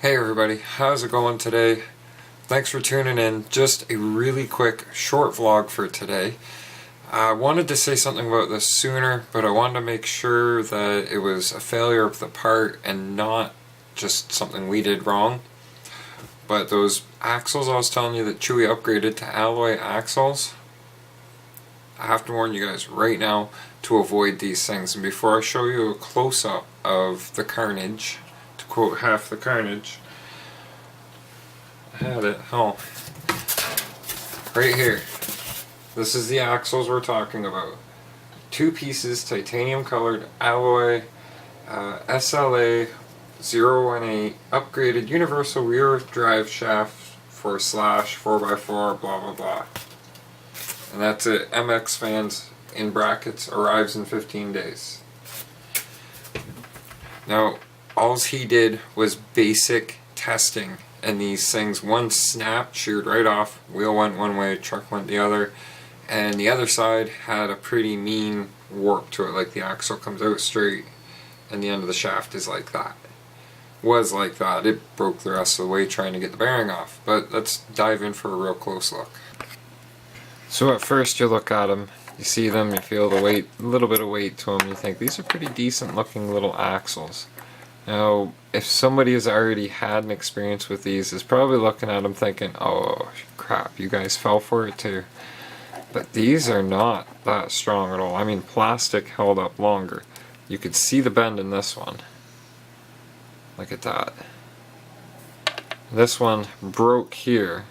Hey everybody, how's it going today? Thanks for tuning in. Just a really quick short vlog for today. I wanted to say something about this sooner, but I wanted to make sure that it was a failure of the part and not just something we did wrong. But those axles I was telling you that Chewy upgraded to alloy axles, I have to warn you guys right now to avoid these things. And before I show you a close-up of the carnage, to quote Half the Carnage, I had it, right here. This is the axles we're talking about. 2 pieces, titanium colored alloy, SLA 018, upgraded universal rear drive shaft for slash 4x4, blah blah blah. And that's it. MX fans in brackets arrives in 15 days. Now, all he did was basic testing, and these things, one snapped, sheared right off, wheel went one way, truck went the other, and the other side had a pretty mean warp to it, like the axle comes out straight and the end of the shaft is like that. Was like that. It broke the rest of the way trying to get the bearing off. But let's dive in for a real close look. So at first you look at them, you see them, you feel the weight, a little bit of weight to them, you think these are pretty decent looking little axles. Now, if somebody has already had an experience with these, is probably looking at them thinking, oh crap, you guys fell for it too. But these are not that strong at all. I mean, plastic held up longer. You could see the bend in this one. Look at that. This one broke here,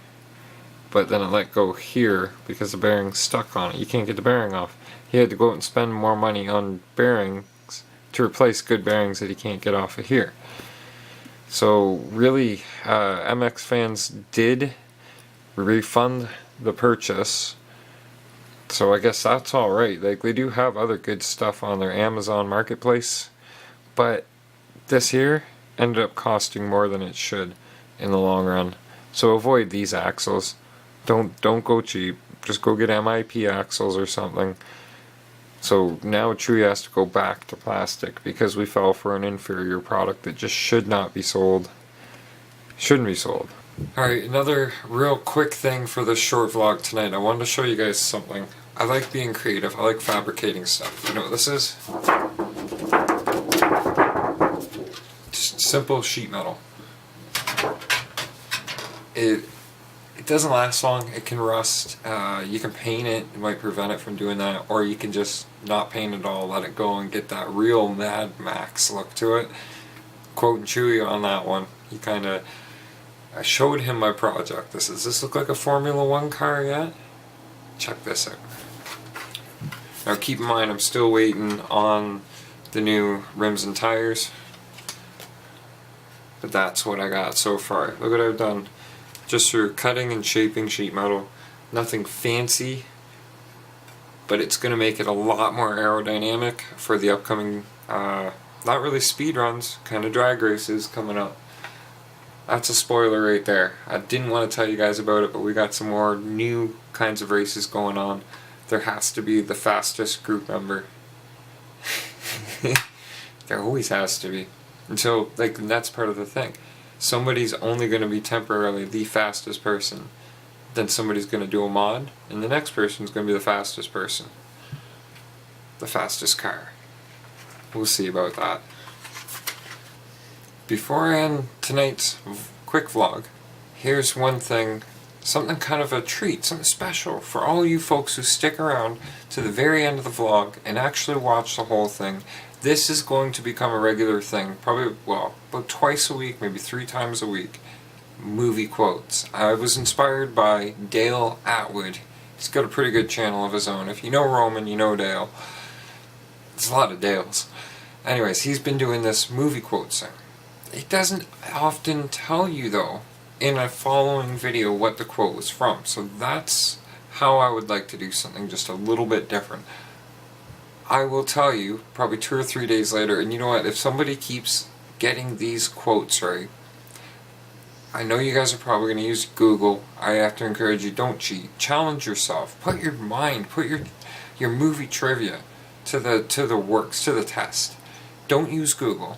but then it let go here because the bearing stuck on it. You can't get the bearing off. He had to go out and spend more money on bearings to replace good bearings that he can't get off of here. So really, MX fans did refund the purchase, so I guess that's alright. Like, they do have other good stuff on their Amazon marketplace, but this here ended up costing more than it should in the long run. So avoid these axles. Don't go cheap. Just go get MIP axles or something. So now Chewy has to go back to plastic because we fell for an inferior product that just should not be sold. Shouldn't be sold. Alright, another real quick thing for this short vlog tonight. I wanted to show you guys something. I like being creative. I like fabricating stuff. You know what this is? Just simple sheet metal. It doesn't last long. It can rust. You can paint it. It might prevent it from doing that. Or you can just not paint it all, let it go, and get that real Mad Max look to it. Quoting Chewy on that one. I showed him my project. Does this look like a Formula 1 car yet? Check this out. Now keep in mind, I'm still waiting on the new rims and tires. But that's what I got so far. Look what I've done. Just through cutting and shaping sheet metal. Nothing fancy, but it's going to make it a lot more aerodynamic for the upcoming, not really speed runs, kind of drag races coming up. That's a spoiler right there. I didn't want to tell you guys about it, but we got some more new kinds of races going on. There has to be the fastest group member. There always has to be. Until, like, that's part of the thing. Somebody's only going to be temporarily the fastest person. Then somebody's going to do a mod, and the next person's going to be the fastest person. The fastest car. We'll see about that. Before I end tonight's quick vlog, here's one thing, something kind of a treat, something special for all you folks who stick around to the very end of the vlog and actually watch the whole thing. This is going to become a regular thing, probably, well, about twice a week, maybe 3 times a week. Movie quotes. I was inspired by Dale Atwood. He's got a pretty good channel of his own. If you know Roman, you know Dale. There's a lot of Dales. Anyways, he's been doing this movie quotes thing. It doesn't often tell you, though, in a following video what the quote was from. So that's how I would like to do something just a little bit different. I will tell you probably 2 or 3 days later, and you know what, if somebody keeps getting these quotes right, I know you guys are probably going to use Google. I have to encourage you, don't cheat. Challenge yourself. Put your mind, put your movie trivia to the works, to the test. Don't use Google,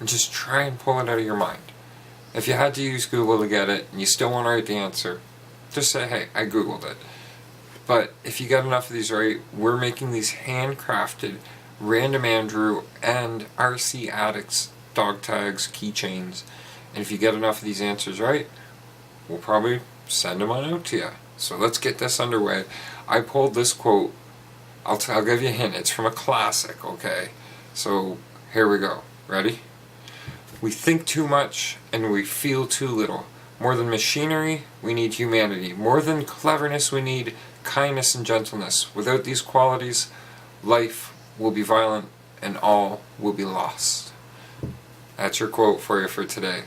and just try and pull it out of your mind. If you had to use Google to get it and you still want to write the answer, just say, hey, I Googled it. But if you get enough of these right, we're making these handcrafted Random Andrew and RC Addicts dog tags, keychains. And if you get enough of these answers right, we'll probably send them on out to you. So let's get this underway. I pulled this quote. I'll give you a hint. It's from a classic, okay? So here we go. Ready? We think too much and we feel too little. More than machinery, we need humanity. More than cleverness, we need kindness and gentleness. Without these qualities, life will be violent and all will be lost. That's your quote for you for today.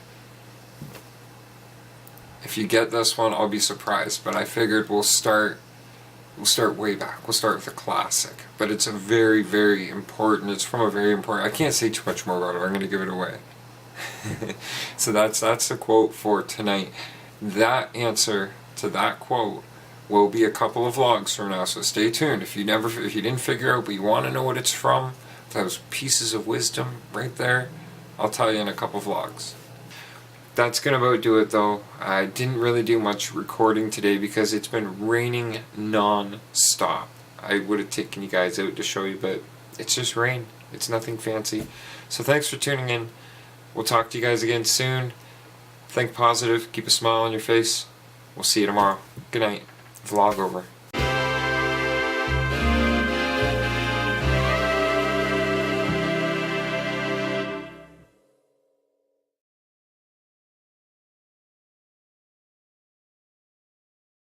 If you get this one, I'll be surprised, but I figured we'll start way back. We'll start with a classic, but it's a very, very important, it's from a very important, I can't say too much more about it, I'm going to give it away. So that's the quote for tonight. That answer to that quote will be a couple of vlogs from now, so stay tuned. If you didn't figure out but you want to know what it's from, those pieces of wisdom right there, I'll tell you in a couple vlogs. That's gonna about do it though. I didn't really do much recording today because it's been raining non-stop. I would have taken you guys out to show you, but it's just rain. It's nothing fancy. So thanks for tuning in. We'll talk to you guys again soon. Think positive, keep a smile on your face. We'll see you tomorrow. Good night. Vlog over.